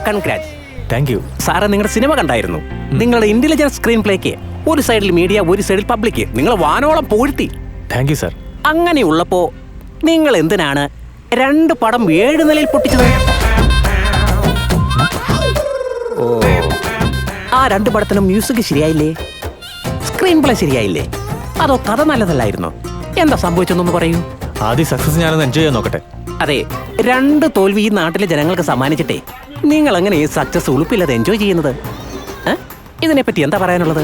Congrats. Thank you സാറേ. നിങ്ങളുടെ cinema കണ്ടായിരുന്നു. നിങ്ങളുടെ ഇന്റലിജന്റ് സ്ക്രീൻ പ്ലേക്ക് ഒരു സൈഡിൽ മീഡിയ, ഒരു സൈഡിൽ പബ്ലിക്. നിങ്ങൾ വാനോളം പൂഴ്ത്തി. Thank you sir. അങ്ങനെയുള്ളപ്പോ നിങ്ങൾ എന്തിനാണ് 2 പടം 7 നിലയിൽ പൊട്ടിച്ചത്? ഓ, ആ 2 പടത്തിനും മ്യൂസിക് ശരിയായില്ലേ? സ്ക്രീൻ പ്ലേ ശരിയായില്ലേ? അതോ കഥ നല്ലതല്ലായിരുന്നോ? എന്താ സംഭവിച്ചെന്നൊന്ന് പറയൂ. ആദ്യം സക്സസ് ഞാനൊന്ന് എൻജോയ് ചെയ്യാൻ നോക്കട്ടെ. അതെ, 2 തോൽവി ഈ നാട്ടിലെ ജനങ്ങൾക്ക് സമ്മാനിച്ചിട്ടേ നിങ്ങൾ എങ്ങനെ ഈ സക്സസ് ഉളുപ്പില്ലാതെ എൻജോയ് ചെയ്യുന്നത്? ഇതിനെപ്പറ്റി എന്താ പറയാനുള്ളത്?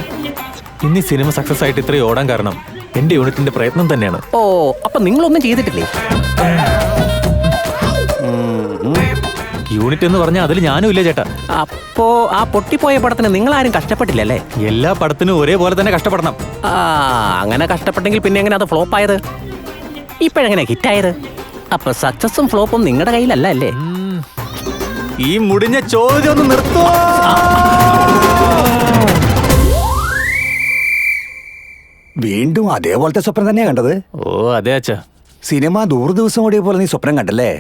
ഇനി സിനിമ സക്സസ് ആയിട്ട് ഇത്രയും ഓടാൻ കാരണം എന്റെ യൂണിറ്റിന്റെ പ്രയത്നം തന്നെയാണ്. ഓ, അപ്പൊ നിങ്ങളൊന്നും ചെയ്തിട്ടില്ലേ? യൂണിറ്റ് എന്ന് പറഞ്ഞാൽ അതിൽ ഞാനും ഇല്ല ചേട്ടാ. അപ്പോ ആ പൊട്ടിപ്പോയ പടത്തിന് നിങ്ങൾ ആരും കഷ്ടപ്പെട്ടില്ലല്ലേ? എല്ലാ പടത്തിനും ഒരേപോലെ തന്നെ കഷ്ടപ്പെടണം. അങ്ങനെ കഷ്ടപ്പെട്ടെങ്കിൽ പിന്നെ എങ്ങനെ അത് ഫ്ലോപ്പ് ആയത്? ഇപ്പോഴെങ്ങനെ ഹിറ്റായത്? അപ്പൊ സക്സസും ഫ്ലോപ്പും നിങ്ങളുടെ കയ്യിലല്ല അല്ലേ? ഈ മുടിഞ്ഞ ചോദ്യം ഒന്ന് നിർത്തോ. വീണ്ടും അതേപോലത്തെ സ്വപ്നം തന്നെയാ കണ്ടത്? ഓ അതെ അച്ഛാ. സിനിമ 100 ദിവസം ഓടിയ പോലെ നീ സ്വപ്നം കണ്ടല്ലേ?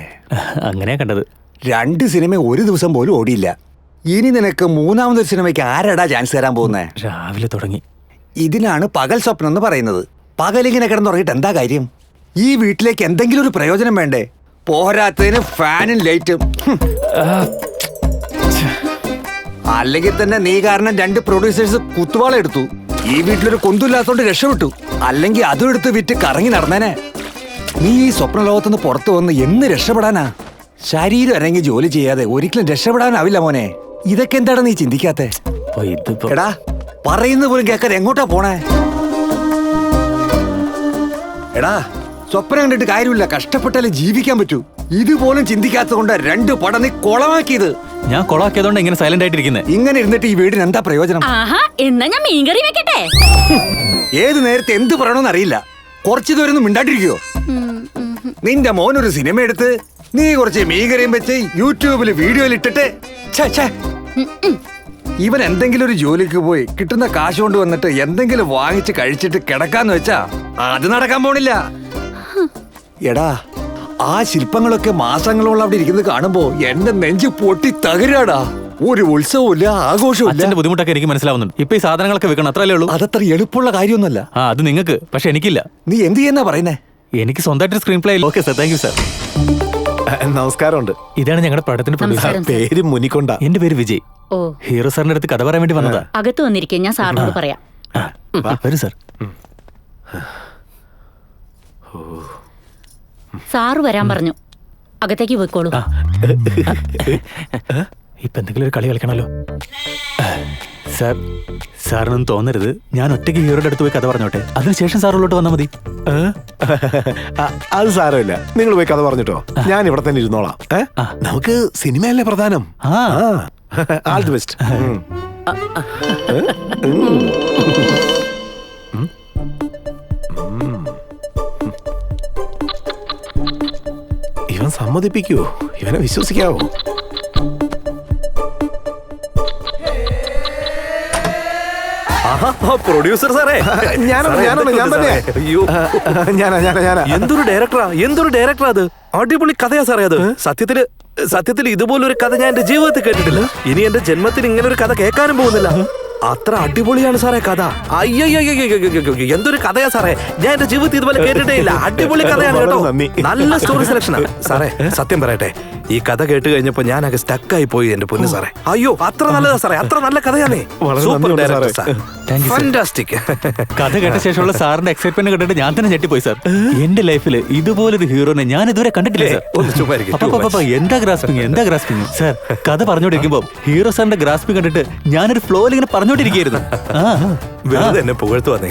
അങ്ങനെയാ കണ്ടത്. 2 സിനിമ 1 ദിവസം പോലും ഓടിയില്ല. ഇനി നിനക്ക് 3ാമതൊരു സിനിമയ്ക്ക് ആരടാ ചാൻസ് തരാൻ പോകുന്നേ? രാവിലെ തുടങ്ങി. ഇതിനാണ് പകൽ സ്വപ്നം എന്ന് പറയുന്നത്. പകലിങ്ങനെ കിടന്നുറങ്ങിയിട്ട് എന്താ കാര്യം? ഈ വീട്ടിലേക്ക് എന്തെങ്കിലും ഒരു പ്രയോജനം വേണ്ടേ? പോരാത്തതിന് ഫാനും ലൈറ്റും. അല്ലെങ്കിൽ തന്നെ നീ കാരണം 2 പ്രൊഡ്യൂസേഴ്സ് കുത്തുവാള എടുത്തു. ഈ വീട്ടിലൊരു കൊന്തില്ലാത്തോണ്ട് രക്ഷപ്പെട്ടു. അല്ലെങ്കിൽ അതും എടുത്ത് വിറ്റ് കറങ്ങി നടന്നേനെ. നീ ഈ സ്വപ്ന ലോകത്തുനിന്ന് പുറത്തു വന്ന് എന്ന് രക്ഷപ്പെടാനാ? ശരീരം ഇറങ്ങി ജോലി ചെയ്യാതെ ഒരിക്കലും രക്ഷപ്പെടാനാവില്ല മോനെ. ഇതൊക്കെ എന്താണ് നീ ചിന്തിക്കാത്തെ? എടാ, പറയുന്ന പോലും കേൾക്കാൻ എങ്ങോട്ടാ പോണേ? എടാ, സ്വപ്നം കണ്ടിട്ട് കാര്യമില്ല. കഷ്ടപ്പെട്ടാലേ ജീവിക്കാൻ പറ്റൂ. ഇതുപോലും ചിന്തിക്കാത്തത് കൊണ്ട് 2 പടം നീ കൊളമാക്കിയത്. ഞാൻ കൊളാക്കിയതുകൊണ്ട് ഇങ്ങനെ സൈലന്റ് ആയിട്ടിരിക്കുന്നത്. ഇങ്ങനെ ഇരുന്നിട്ട് ഈ വീടിന് എന്താ പ്രയോജനം? എന്നാ ഞാൻ മീൻകറി വെക്കട്ടെ. ഏത് നേരത്തെ എന്ത് പറയണമെന്ന് അറിയില്ല. കുറച്ചു ദൂരം മിണ്ടാണ്ടിരിക്കോ? നിന്റെ മോനൊരു സിനിമ എടുത്ത് നീ കുറച്ച് മീൻകറിയും വെച്ച് യൂട്യൂബിൽ വീഡിയോയിൽ ഇട്ടിട്ട് ഇവൻ എന്തെങ്കിലും ഒരു ജോലിക്ക് പോയി കിട്ടുന്ന കാശ് കൊണ്ട് വന്നിട്ട് എന്തെങ്കിലും വാങ്ങിച്ച് കഴിച്ചിട്ട് കിടക്കാന്ന് വെച്ചാ അത് നടക്കാൻ പോണില്ല. എടാ, ആ ശില്പങ്ങളൊക്കെ മാസങ്ങളോളം അവിടെ ഇരിക്കുന്നത് കാണുമ്പോ എന്റെ നെഞ്ച് പൊട്ടി തകരാടാ. ഒരു ഉത്സവമില്ല, ആഘോഷമില്ല. ബുദ്ധിമുട്ടൊക്കെ എനിക്ക് മനസ്സിലാവുന്നുണ്ട്. ഇപ്പൊ ഈ സാധനങ്ങളൊക്കെ വെക്കണം, അത്രയല്ലേ ഉള്ളൂ. അതത്ര എളുപ്പമുള്ള കാര്യമൊന്നുമല്ല. അത് നിങ്ങൾക്ക്, പക്ഷെ എനിക്കില്ല. നീ എന്ത് ചെയ്യുന്ന പറയുന്നേ? എനിക്ക് സ്വന്തമായിട്ട് screen play. Okay sir, thank you sir. നമസ്കാരമുണ്ട്. ഇതാണ് ഞങ്ങളുടെ പടത്തിന്റെ പ്രൊഡ്യൂസർ. പേര് മുനിക്കൊണ്ട. എന്റെ പേര് വിജയ്. ഹീറോ സാറിന്റെ അടുത്ത് കഥ പറയാൻ വേണ്ടി വന്നതാ. അകത്ത് വന്നിരിക്കും, ഞാൻ സാറിനോട് പറയാം. വരൂ സാർ. സാറ് വരാൻ പറഞ്ഞു. അകത്തേക്ക് പോയിക്കോളൂ. ഇപ്പൊ എന്തെങ്കിലും ഒരു കളി കളിക്കണല്ലോ സാർ. സാറിനൊന്നും തോന്നരുത്, ഞാൻ ഒറ്റയ്ക്ക് ഹീറോയുടെ അടുത്ത് പോയി കഥ പറഞ്ഞോട്ടെ. അതിനുശേഷം സാറുള്ളോട്ട് വന്നാൽ മതി. അത് സാരമില്ല, നിങ്ങൾ പോയി കഥ പറഞ്ഞിട്ടോ. ഞാൻ ഇവിടെ തന്നെ ഇരുന്നോളാം. നമുക്ക് സിനിമയല്ലേ പ്രധാനം. All the best. ഇവൻ സമ്മതിപ്പിക്കുവോ? ഇവനെ വിശ്വസിക്കാവോ? പ്രൊഡ്യൂസർ സാറേ, ഞാൻ തന്നെ. എന്തൊരു ഡയറക്ടറാ അത്. അടിപൊളി കഥയാ സാറേ അത്. സത്യത്തിൽ ഇതുപോലൊരു കഥ ഞാൻ എന്റെ ജീവിതത്തിൽ കേട്ടിട്ടില്ല. ഇനി എന്റെ ജന്മത്തിൽ ഇങ്ങനെ ഒരു കഥ കേൾക്കാനും പോകുന്നില്ല. അത്ര അടിപൊളിയാണ് സാറേ കഥ. അയ്യോ, എന്തൊരു കഥയാ സാറേ. ഞാൻ എന്റെ ജീവിതത്തിൽ ഇതുപോലെ കേട്ടിട്ടേ ഇല്ല. അടിപൊളി കഥയാണ് കേട്ടോ. നല്ല സ്റ്റോറി സെലക്ഷനാണ് സാറേ. സത്യം പറയട്ടെ, ഈ കഥ കേട്ട് കഴിഞ്ഞപ്പോ ഞാനൊക്കെ സ്റ്റക്കായി പോയി എന്റെ പൊന്നു സാറേ. അയ്യോ, അത്ര നല്ലതാ സാറേ, അത്ര നല്ല കഥയാണേ. Super director sir, fantastic. കഥ കേട്ട ശേഷമുള്ള സാറിന്റെ എക്സൈറ്റ്മെന്റ് കണ്ടിട്ട് ഞാൻ തന്നെ ഞെട്ടിപ്പോയി സാർ. എന്റെ ലൈഫിൽ ഇതുപോലൊരു ഹീറോനെ ഞാൻ ഇതുവരെ കണ്ടിട്ടില്ല സാർ. എന്താ ഗ്രാസ്പിംഗ് സാർ. കഥ പറഞ്ഞോണ്ടിരിക്കുമ്പോ ഹീറോ സാറിന്റെ ഗ്രാസ്പിംഗ് കണ്ടിട്ട് ഞാനൊരു ഫ്ലോയിൽ ഇങ്ങനെ പറഞ്ഞോണ്ടിരിക്കുന്നു. വെറുതെ എന്നെ പുകഴ്ത്തു വന്നേ.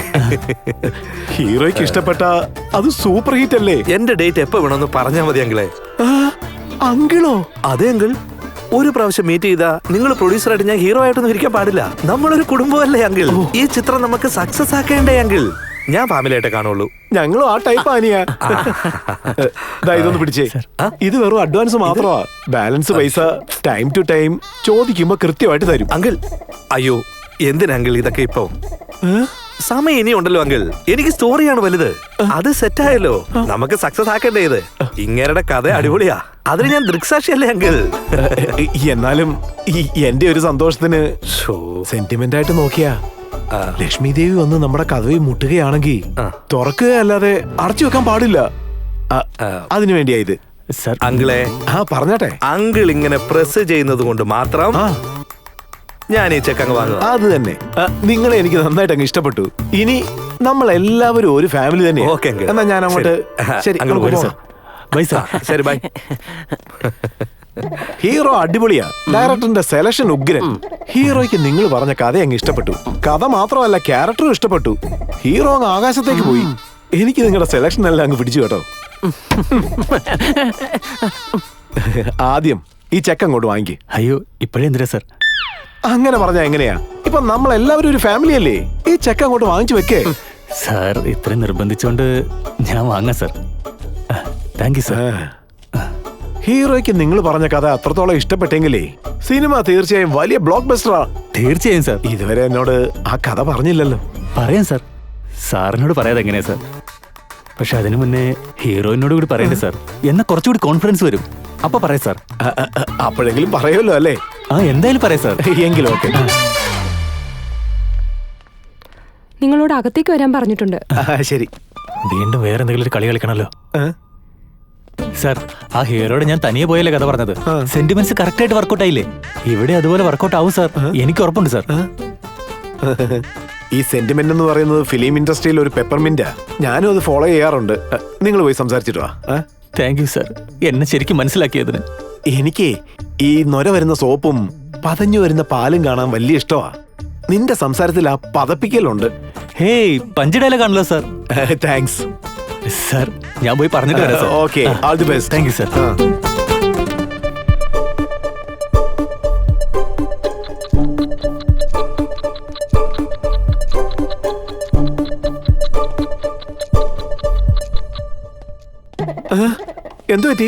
ഹീറോയ്ക്ക് ഇഷ്ടപ്പെട്ട അത് സൂപ്പർ ഹിറ്റ് അല്ലേ? എന്റെ ഡേറ്റ് എപ്പോ വേണമെന്ന് പറഞ്ഞാൽ മതി അങ്കിളെ. അങ്കിളോ? അതെ അങ്കിൾ. ഒരു പ്രാവശ്യം മീറ്റ് ചെയ്താ നിങ്ങൾ പ്രൊഡ്യൂസറായിട്ട് ഞാൻ ഹീറോ ആയിട്ടൊന്നും ഇരിക്കാൻ പാടില്ല. നമ്മളൊരു കുടുംബമല്ലേ അങ്കിൾ. ഈ ചിത്രം നമുക്ക് സക്സസ് ആക്കേണ്ടേ അങ്കിൾ. ഞാൻ ഫാമിലി ആയിട്ട് കാണുള്ളൂ. ഞങ്ങളും ആ ടൈപ്പ് ആനിയാ. ഇതൊന്ന് പിടിച്ചേ. ഇത് വെറും അഡ്വാൻസ് മാത്രമാ. ബാലൻസ് പൈസ ടൈം ടു ടൈം ചോദിക്കുമ്പോ കൃത്യമായിട്ട് തരും. അങ്കിൾ, അയ്യോ എന്തിനാ അങ്കിൾ ഇതൊക്കെ ഇപ്പൊ? സമയം ഇനി ഉണ്ടല്ലോ അങ്കിൾ. എനിക്ക് സ്റ്റോറിയാണ് വലുത്. അത് സെറ്റായല്ലോ, നമുക്ക് സക്സസ് ആക്കണ്ടേ ഇത്. ഇങ്ങരുടെ കഥ അടിപൊളിയാ, അതിന് ഞാൻ ദൃക്സാക്ഷിയല്ലേ അങ്കിൾ. എന്നാലും എന്റെ ഒരു സന്തോഷത്തിന് സെന്റിമെന്റ് ആയിട്ട് നോക്കിയാ ലക്ഷ്മി ദേവി വന്ന് നമ്മുടെ കഥയിൽ മുട്ടുകയാണെങ്കിൽ തുറക്കുകയല്ലാതെ അടച്ചു വെക്കാൻ പാടില്ല. അതിനു വേണ്ടിയാ ഇത്. അങ്കിളെ പറഞ്ഞാട്ടെ. അങ്കിൾ ഇങ്ങനെ പ്രസ് ചെയ്യുന്നത് കൊണ്ട് മാത്രം ഞാൻ ഈ ചെക്ക് അങ്ങ് വാങ്ങുക. അത് തന്നെ. നിങ്ങളെ എനിക്ക് നന്നായിട്ട് അങ്ങ് ഇഷ്ടപ്പെട്ടു. ഇനി നമ്മൾ എല്ലാവരും ഒരു ഫാമിലി തന്നെ. എന്നാ ഞാൻ അങ്ങോട്ട്. ശരി, ശരി, ബൈ. ഹീറോ അടിപൊളിയാ. ഡയറക്ടറിന്റെ സെലക്ഷൻ ഉഗ്രൻ. ഹീറോയ്ക്ക് നിങ്ങൾ പറഞ്ഞ കഥ അങ്ങ് ഇഷ്ടപ്പെട്ടു. കഥ മാത്രമല്ല, ക്യാരക്ടറും ഇഷ്ടപ്പെട്ടു. ഹീറോ അങ്ങ് ആകാശത്തേക്ക് പോയി. എനിക്ക് നിങ്ങളുടെ സെലക്ഷൻ എല്ലാം അങ്ങ് പിടിച്ചു കേട്ടോ. ആദ്യം ഈ ചെക്ക് അങ്ങോട്ട് വാങ്ങിക്കേ. അയ്യോ ഇപ്പഴേ എന്തിനാ സർ? അങ്ങനെ പറഞ്ഞാ എങ്ങനെയാ? ഇപ്പൊ നമ്മൾ എല്ലാവരും ഒരു ഫാമിലി അല്ലേ? ഈ ചെക്ക് അങ്ങോട്ട് വാങ്ങിച്ചു വെക്കേ. സാർ ഇത്രയും നിർബന്ധിച്ചോണ്ട് ഞാൻ വാങ്ങാം സർ. Thank you sir. ഹീറോയ്ക്ക് നിങ്ങൾ പറഞ്ഞ കഥ അത്രത്തോളം ഇഷ്ടപ്പെട്ടെങ്കിലേ സിനിമ തീർച്ചയായും വലിയ ബ്ലോക്ക് ബസ്റ്ററാ. തീർച്ചയായും സർ. ഇതുവരെ എന്നോട് ആ കഥ പറഞ്ഞില്ലല്ലോ. പറയാം സർ. സാറിനോട് പറയാതെ എങ്ങനെയാ സർ? പക്ഷെ അതിനു മുന്നേ ഹീറോയിനോട് കൂടി പറയണ്ടേ സാർ? എന്നാ കുറച്ചുകൂടി കോൺഫിഡൻസ് വരും. അപ്പൊ പറയാം സാർ. അപ്പോഴെങ്കിലും പറയുമല്ലോ അല്ലേ? എന്തായാലും പറയാം സാർ. എങ്കിലും ഓക്കെ. നിങ്ങളോട് അകത്തേക്ക് വരാൻ പറഞ്ഞിട്ടുണ്ട്. ശരി. വീണ്ടും വേറെ എന്തെങ്കിലും ഒരു കളി കളിക്കണല്ലോ സാർ. ആ ഹീറോയോട് ഞാൻ തനിയെ പോയല്ലേ കഥ പറഞ്ഞത്. സെന്റിമെന്റ്സ് കറക്റ്റ് ആയിട്ട് വർക്കൗട്ട് ആയില്ലേ? ഇവിടെ അതുപോലെ വർക്കൗട്ട് ആവും സാർ, എനിക്ക് ഉറപ്പുണ്ട് സാർ. ഈ സെന്റിമെന്റ് എന്ന് പറയുന്നത് ഫിലിം ഇൻഡസ്ട്രിയിൽ ഒരു പെപ്പർമിന്റാ. ഞാനും അത് ഫോളോ ചെയ്യാറുണ്ട്. നിങ്ങൾ പോയി സംസാരിച്ചിട്ട് വാ. താങ്ക് യു സാർ, എന്നെ ശരിക്കും മനസ്സിലാക്കിയതിന്. എനിക്ക് ഈ നൊര വരുന്ന സോപ്പും പതഞ്ഞു വരുന്ന പാലും കാണാൻ വലിയ ഇഷ്ടമാ. നിന്റെ സംസാരത്തിൽ ആ പതപ്പിക്കലുണ്ട്. ഹേയ് പഞ്ച് ഡയലോഗ് ആണല്ലോ സാർ. Thanks sir. ഞാൻ പോയി പറഞ്ഞിട്ട് വരാം sir. Okay, all the best. Thank you sir. എന്തു പറ്റി?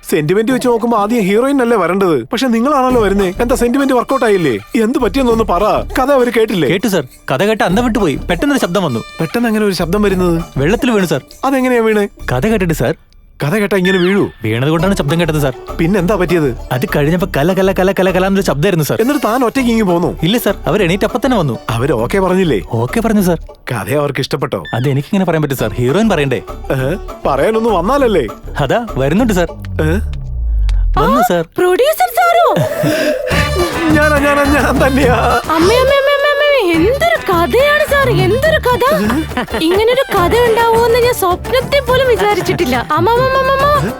സെന്റിമെന്റ് വെച്ച് നോക്കുമ്പോ ആദ്യം ഹീറോയിൻ അല്ലേ വരേണ്ടത്. പക്ഷെ നിങ്ങളാണല്ലോ വരുന്നേ. എന്താ സെന്റിമെന്റ് വർക്കൗട്ട് ആയില്ലേ? എന്ത് പറ്റിയെന്നൊന്ന് പറ. കഥ അവര് കേട്ടില്ലേ? കേട്ടു സാർ. കഥ കേട്ട് അന്തം വിട്ടുപോയി. പെട്ടെന്നൊരു ശബ്ദം വന്നു. പെട്ടെന്ന് അങ്ങനെ ഒരു ശബ്ദം വരുന്നത്? വെള്ളത്തിൽ വീണു സാർ. അതെങ്ങനെയാ വീണ്? കഥ കേട്ടിട്ട് സാർ. കഥ കേട്ടാ ഇങ്ങനെ വീഴൂ? വീണത് കൊണ്ടാണ് ശബ്ദം കേട്ടത് സാർ. പിന്നെന്താ പറ്റിയത്? അത് കഴിഞ്ഞപ്പോ കല കല കല കല കല എന്നൊരു ശബ്ദമായിരുന്നു സാർ. എന്നിട്ട് താൻ ഒറ്റയ്ക്ക് ഇങ്ങി പോന്നു? ഇല്ല സാർ, അവർ എണീറ്റ് അപ്പൊ തന്നെ വന്നു. അവര് ഓക്കെ പറഞ്ഞില്ലേ? ഓക്കെ പറഞ്ഞു സാർ. കഥ അവർക്ക് ഇഷ്ടപ്പെട്ടോ? അത് എനിക്കിങ്ങനെ പറയാൻ പറ്റും സാർ. ഹീറോയിൻ പറയണ്ടേ? പറയാനൊന്നും വന്നാലല്ലേ? അതാ വരുന്നുണ്ട് സാർ. വന്നു സാർ. പ്രൊഡ്യൂസർ സാറോ? ഞാൻ തന്നെയാ. എന്തൊരു കഥയാണ് സാർ, എന്തൊരു കഥ! ഇങ്ങനൊരു കഥ ഉണ്ടാവുമെന്ന് ഞാൻ സ്വപ്നത്തിൽ പോലും വിചാരിച്ചിട്ടില്ല.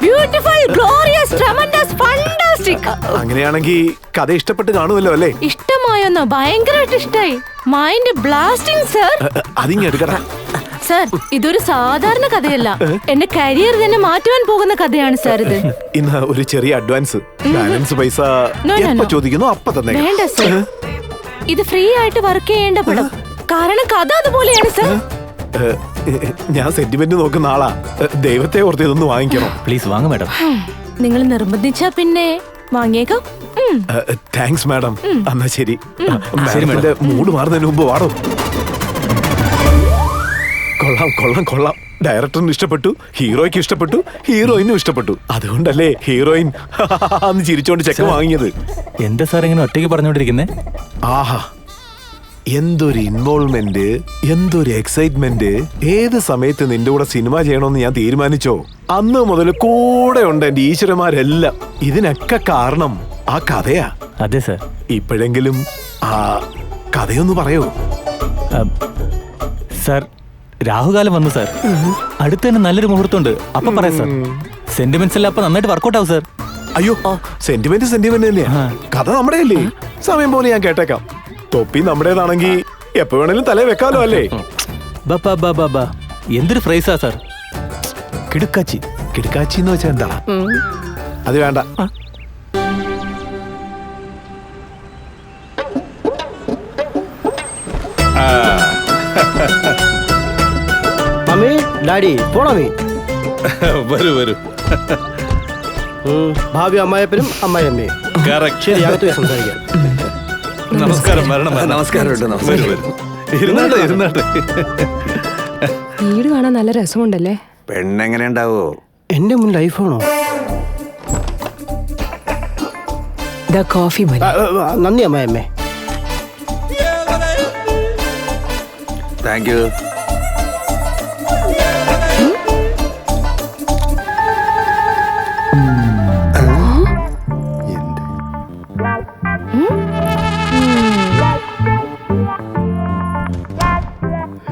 Beautiful, glorious, tremendous, fantastic. അങ്ങനെയാണെങ്കിൽ കഥ ഇഷ്ടപ്പെട്ട് കാണുമല്ലോ അല്ലേ? ഇഷ്ടമായോന്നോ? ഭയങ്കരമായിട്ട് ഇഷ്ടായി. Mind blasting sir. അതിങ്ങെടുക്കടാ സാർ. ഇതൊരു സാധാരണ കഥയല്ല, എന്റെ കരിയർ തന്നെ മാറ്റുവാൻ പോകുന്ന കഥയാണ് സാർ ഇത്. ഇന്ന് ഒരു ചെറിയ അഡ്വാൻസ്. ബാലൻസ് പൈസ എപ്പോ ചോദിക്കുന്നു അപ്പൊ തന്നെ. വേണ്ട സർ, ഇത് ഫ്രീ ആയിട്ട് വർക്ക് ചെയ്യേണ്ട പടം. കാരണം കഥ അതുപോലെയാണ് സർ. ഞാൻ സെന്റിമെന്റ് നോക്കുന്ന ആളാ. ദൈവത്തെ ഓർത്ത് ഇതൊന്ന് വാങ്ങിക്കണം. പ്ലീസ് വാങ്ങ മാഡം. നിങ്ങൾ നിർബന്ധിച്ചാ പിന്നെ വാങ്ങിയേക്കാം. Thanks madam. എന്നാ ശരി. മാഡത്തിന്റെ മൂഡ് മാറുന്നതിന് മുമ്പ് വാടോ. കൊള്ളാം കൊള്ളാം കൊള്ളാം. ഡയറക്ടറിന് ഇഷ്ടപ്പെട്ടു, ഹീറോയ്ക്ക് ഇഷ്ടപ്പെട്ടു, ഹീറോയിനും ഇഷ്ടപ്പെട്ടു. അതുകൊണ്ടല്ലേ ഹീറോയിൻ അന്ന് ചിരിച്ചോണ്ട് ചെക്ക് വാങ്ങിയത്. എന്താ സാർ ഇങ്ങനെ ഒറ്റയ്ക്ക് പറഞ്ഞോണ്ടിരിക്കുന്നേ? ആഹാ, എന്തൊരു ഇൻവോൾവ്മെന്റ്, എന്തൊരു എക്സൈറ്റ്മെന്റ്. ഏത് സമയത്ത് നിന്റെ കൂടെ സിനിമ ചെയ്യണമെന്ന് ഞാൻ തീരുമാനിച്ചോ അന്ന് മുതൽ കൂടെ ഉണ്ട് എന്റെ ഈശ്വരന്മാരെല്ലാം. ഇതിനൊക്കെ കാരണം ആ കഥയാ. അതെ സാർ. ഇപ്പോഴെങ്കിലും ആ കഥയൊന്ന് പറയോ? സാർ രാഹുകാലം വന്നു സാർ. അടുത്ത് തന്നെ നല്ലൊരു മുഹൂർത്തമുണ്ട്. അപ്പൊ പറയാം സാർ. സെന്റിമെന്റ്സ് എല്ലാം അപ്പൊ നന്നായിട്ട് വർക്കൗട്ട് ആവും സാർ. അയ്യോ, സെന്റിമെന്റ് സെന്റിമെന്റ് തന്നെയാ. കഥ നമ്മുടെ അല്ലേ? സമയം പോലെ ഞാൻ കേട്ടേക്കാം. തൊപ്പി നമ്മുടേതാണെങ്കിൽ എപ്പോ വേണേലും തലേ വെക്കാലോ അല്ലേ? എന്തൊരു ഫ്രൈസാ സാർ. കിടുക്കാച്ചി. കിടുക്കാച്ചി എന്ന് വെച്ചാ എന്താ? അത് വേണ്ട. ഡാഡി പോണോ നീ? വരൂ വരൂ. ഭാവി അമ്മായപ്പനും അമ്മായിയമ്മയും. ശരി, അകത്ത് പോയി സംസാരിക്കാം. നമസ്കാരം. വരണം. നമസ്കാരം. വരൂ വരൂ. ഇരുന്നാട്ടെ ഇരുന്നാട്ടെ. വീട് കാണാൻ നല്ല രസമുണ്ടല്ലേ? പെണ്ണെങ്ങനെ ഉണ്ടാവോ? എന്റെ മുന്നിൽ ഐഫോണോ? കോഫി നന്ദി അമ്മായിയമ്മേ. Thank you.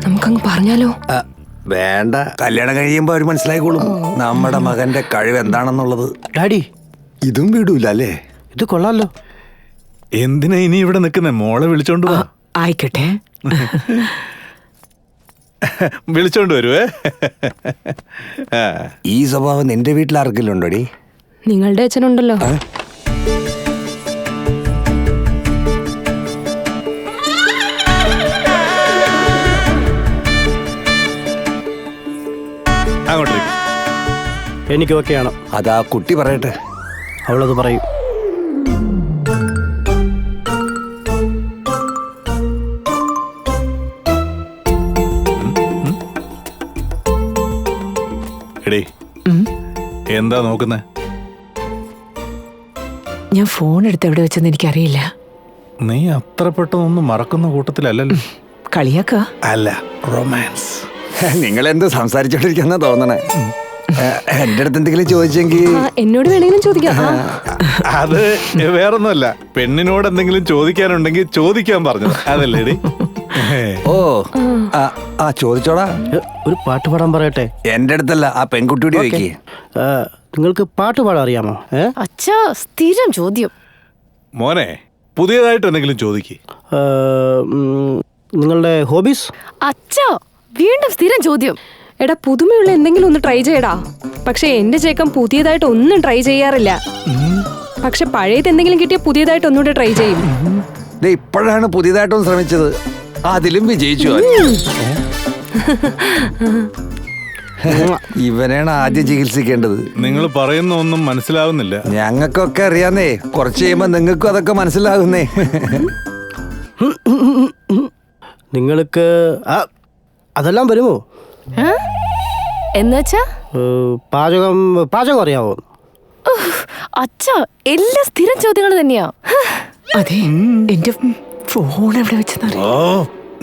നമുക്കങ്ങ് പറഞ്ഞാലോ? വേണ്ട, കല്യാണം കഴിയുമ്പോ അവര് മനസ്സിലായിക്കോളും നമ്മുടെ മകന്റെ കഴിവ് എന്താണെന്നുള്ളത്. ഡാഡി ഇതും വിടൂല അല്ലേ? ഇത് കൊള്ളാലോ. എന്തിനാ ഇനി ഇവിടെ നിൽക്കുന്നേ? മോളെ വിളിച്ചോണ്ട് വാ. ആയിക്കോട്ടെ. വിളിച്ചോണ്ട് വരുവേ. ഈ സ്വഭാവം നിന്റെ വീട്ടിൽ ആർക്കെങ്കിലും ഉണ്ടോടി? നിങ്ങളുടെ അച്ഛനുണ്ടല്ലോ. അങ്ങോട്ടേക്ക്. എനിക്ക് ഓക്കെയാണ്. അതാ കുട്ടി പറയട്ടെ. അവളത് പറയും. എടീ, എന്താ നോക്കുന്നേ? ഞാൻ ഫോൺ എടുത്ത് എവിടെ വെച്ചെന്ന് എനിക്കറിയില്ല. നീ അത്ര പെട്ടെന്നൊന്നും മറക്കുന്ന കൂട്ടത്തിലല്ലല്ലോ. കളിയാക്ക അല്ല, റൊമാൻസ്. നിങ്ങൾ എന്ത് സംസാരിച്ചോണ്ടിരിക്കുന്ന തോന്നണേ? എന്റെ അടുത്ത് എന്തെങ്കിലും ചോദിച്ചെങ്കിൽ എന്നോട് വേണമെങ്കിലും ചോദിക്കാം. അത് വേറൊന്നുമല്ല, പെണ്ണിനോട് എന്തെങ്കിലും ചോദിക്കാനുണ്ടെങ്കിൽ ചോദിക്കാൻ പറഞ്ഞു. അതല്ലേടി? ഓ ആ ചോദിച്ചോടാ. ഒരു പാട്ട് പാടാൻ പറയട്ടെ? എന്റെ അടുത്തല്ല, ആ പെൺകുട്ടിയോട് ചോദിക്കേ. നിങ്ങൾക്ക് പാട്ട് പാടാൻ അറിയാമോ? അച്ഛാ, സ്ഥിരം ചോദ്യം. മോനെ, പുതിയതായിട്ട് എന്തെങ്കിലും ചോദിക്കേ. നിങ്ങളുടെ ഹോബീസ്? അച്ഛാ, വീണ്ടും സ്ഥിരം ചോദ്യം. എടാ, പുതുമയുള്ള എന്തെങ്കിലും ഒന്ന് ട്രൈ ചെയ്യടാ. പക്ഷെ എന്റെ ചേക്കൻ പുതിയതായിട്ട് ഒന്നും ട്രൈ ചെയ്യാറില്ല. പക്ഷെ പഴയത് എന്തെങ്കിലും കിട്ടിയ പുതിയതായിട്ട് ഒന്നുകൂടെ ട്രൈ ചെയ്യും. ഇപ്പോഴാണ് പുതിയതായിട്ടൊന്ന് ശ്രമിച്ചത്, അതിലും വിജയിച്ചു. ഇവനാണ് ആദ്യം ചികിത്സിക്കേണ്ടത്. നിങ്ങൾ പറയുന്ന ഒന്നും മനസ്സിലാവുന്നില്ല. ഞങ്ങൾക്കൊക്കെ അറിയാന്നേ, കുറച്ച് കഴിയുമ്പോ നിങ്ങൾക്കും അതൊക്കെ മനസ്സിലാകുന്നേ. നിങ്ങൾക്ക് അതെല്ലാം വരുമോ? എന്നുവെച്ചാ പാചകം അറിയാമോ? അച്ഛാ, എല്ലാ സ്ഥിരം ചോദ്യങ്ങൾ തന്നെയാ. അതെ, എന്റെ ഫോൺ എവിടെ വെച്ചെന്ന് ഓ,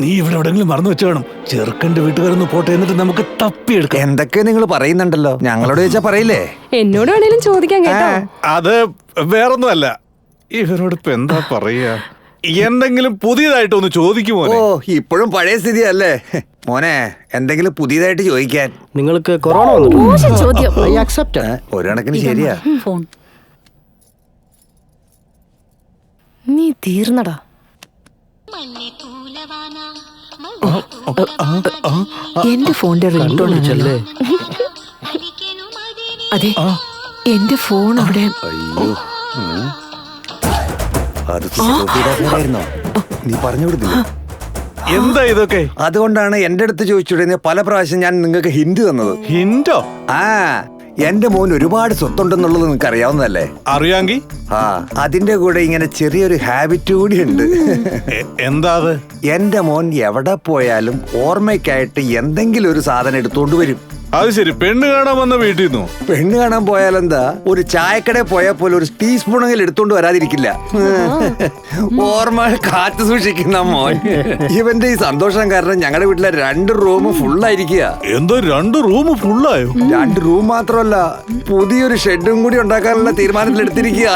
നീ ഇവിടെ എവിടെങ്കിലും മറന്നു വെച്ചു കാണും. ചെറുക്കന്റെ വീട്ടുകാരൊന്ന് പോട്ടെ, എന്നിട്ട് നമുക്ക് തപ്പിയെടുക്കാം. എന്തൊക്കെ നിങ്ങൾ പറയുന്നുണ്ടല്ലോ, ഞങ്ങളോട് ചോദിച്ചാ പറയില്ലേ? എന്നോട് വേണേലും ചോദിക്കാൻ കേട്ടോ. അത് വേറൊന്നുമല്ല, ഇവരോട് ഇപ്പൊ എന്താ പറയാ? എന്തെങ്കിലും പുതിയതായിട്ടൊന്ന് ചോദിക്കുമോ? ഓ, ഇപ്പോഴും പഴയ സ്ഥിതിയല്ലേ മോനെ? എന്തെങ്കിലും പുതിയതായിട്ട് ചോദിക്കാൻ. നിങ്ങൾക്ക് കൊറോണ ചോദ്യം. ഒരു കണക്കിന് ശരിയാ. ഫോൺ. നീ തീർന്നടാ. എന്റെ ഫോണിന്റെ റിംഗ്ടോൺ ആണല്ലേ? അതെ, എന്റെ ഫോൺ അവിടെ. അത് നീ പറഞ്ഞു കൊടുത്തില്ല. എന്താ ഇതൊക്കെ? അതുകൊണ്ടാണ് എന്റെ അടുത്ത് ചോദിച്ചുടനെ പല പ്രാവശ്യം ഞാൻ നിങ്ങൾക്ക് ഹിന്റ് തന്നത്. ഹിന്റോ? ആ, എന്റെ മോൻ ഒരുപാട് സ്വത്തുണ്ടെന്നുള്ളത് നിങ്ങൾക്ക് അറിയാവുന്നതല്ലേ? അറിയാങ്കി ആ, അതിന്റെ കൂടെ ഇങ്ങനെ ചെറിയൊരു ഹാബിറ്റ് കൂടി ഉണ്ട്. എന്താ അത്? എന്റെ മോൻ എവിടെ പോയാലും ഓർമ്മയ്ക്കായിട്ട് എന്തെങ്കിലും ഒരു സാധനം എടുത്തോണ്ട് വരും. അത് ശരി, പെണ്ണ് കാണാൻ വന്ന വീട്ടിൽ നിന്നോ? പെണ്ണ് കാണാൻ പോയാലെന്താ, ഒരു ചായക്കടയിൽ പോയാൽ പോലും ഒരു ടീസ്പൂണെങ്കിലും എടുത്തോണ്ട് വരാതിരിക്കില്ല. ഓർമ്മ കാത്തു സൂക്ഷിക്കുന്ന മോൻ. ഇവന്റെ ഈ സന്തോഷം കാരണം ഞങ്ങളുടെ വീട്ടിലെ 2 റൂം ഫുള്ളായിരിക്കുക. എന്തോ 2 റൂം ഫുള്ളായോ? 2 റൂം മാത്രമല്ല, പുതിയൊരു ഷെഡും കൂടി ഉണ്ടാക്കാനുള്ള തീരുമാനത്തിലെടുത്തിരിക്കുക.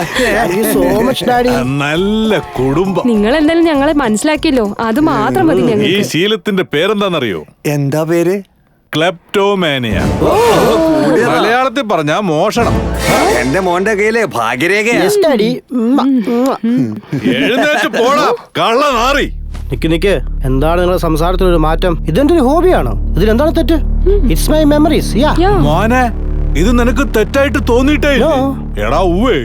നല്ല കുടുംബം. നിങ്ങൾ എന്തായാലും ഞങ്ങളെ മനസ്സിലാക്കിയല്ലോ, അത് മാത്രം മതി ഈ ഞങ്ങൾക്ക്. ശീലത്തിന്റെ പേരെന്താണെന്നറിയോ? എന്താ പേര്? ക്ലെപ്റ്റോമാനിയ. മലയാളത്തിൽ പറഞ്ഞ മോഷണം. എന്റെ മോന്റെ കയ്യിലെ ഭാഗ്യരേഖ. എഴുന്നേറ്റ് പോടാ കള്ള നാറി. നിക്ക്, എന്താണ് നിങ്ങളുടെ സംസാരത്തിലൊരു മാറ്റം? ഇതെന്റെ ഒരു ഹോബിയാണ്, ഇതിലെന്താണ് തെറ്റ്? It's my memories. മോനെ, ഇത് നിനക്ക് തെറ്റായിട്ട് തോന്നിയിട്ടേ ഇല്ലേ? എടാ ഉവ്വേ,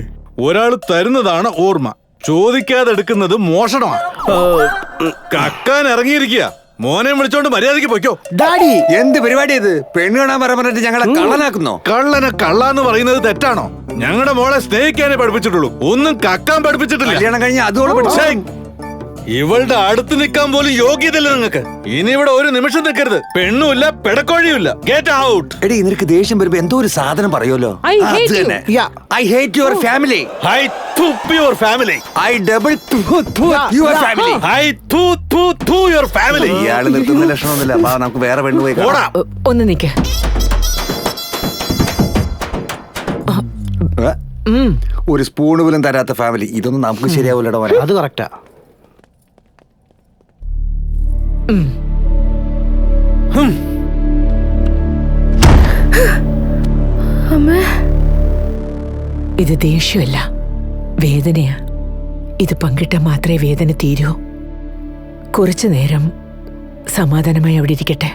ഒരാൾ തരുന്നതാണ് ഓർമ്മ, ചോദിക്കാതെ എടുക്കുന്നത് മോഷണമാണ്. കക്കാൻ ഇറങ്ങിയിരിക്കുക. മോനെ വിളിച്ചോണ്ട് മര്യാദയ്ക്ക് പൊയ്ക്കോ. ഡാഡി എന്ത് പരിപാടി ഇത്? പെണ്ണ് കാണാൻ പറഞ്ഞിട്ട് ഞങ്ങളെ കള്ളനാക്കുന്നോ? കള്ളനെ കള്ളാന്ന് പറയുന്നത് തെറ്റാണോ? ഞങ്ങളുടെ മോളെ സ്നേഹിക്കാനേ പഠിപ്പിച്ചിട്ടുള്ളൂ, ഒന്നും കക്കാൻ പഠിപ്പിച്ചിട്ടില്ല. കല്യാണം കഴിഞ്ഞ അതോടെ പഠിച്ചു. ഇവളുടെ അടുത്ത് നിൽക്കാൻ പോലും യോഗ്യതയില്ല നിങ്ങൾക്ക്. ഇനി ഇവിടെ ഒരു നിമിഷം നിൽക്കരുത്. പെണ്ണുമില്ല, പെടക്കോഴിയുമില്ല. Get out. എടി നിനക്ക് ദേഷ്യം വരുമ്പോ എന്തോ ഒരു സാധനം പറയുമല്ലോ. I hate you. I hate your family. I തുപ്പ് your family. I double your family. I തു യുവർ ഫാമിലി. ഇയാള് നിർത്തുന്ന ലക്ഷണമൊന്നുമില്ല. അപ്പൊ നമുക്ക് വേറെ പെണ്ണ് പോയി ഓടാ. ഒന്ന് നിക്ക്. ഒരു സ്പൂണ് പോലും തരാത്ത ഫാമിലി. ഇതൊന്നും നമുക്ക് ശരിയാവൂലടോ മോനെ. അത് കറക്റ്റാ. ഇത് ദേഷ്യമല്ല, വേദനയാ. ഇത് പങ്കിട്ടാൽ മാത്രമേ വേദന തീരൂ. കുറച്ചു നേരം സമാധാനമായി അവിടെ ഇരിക്കട്ടെ.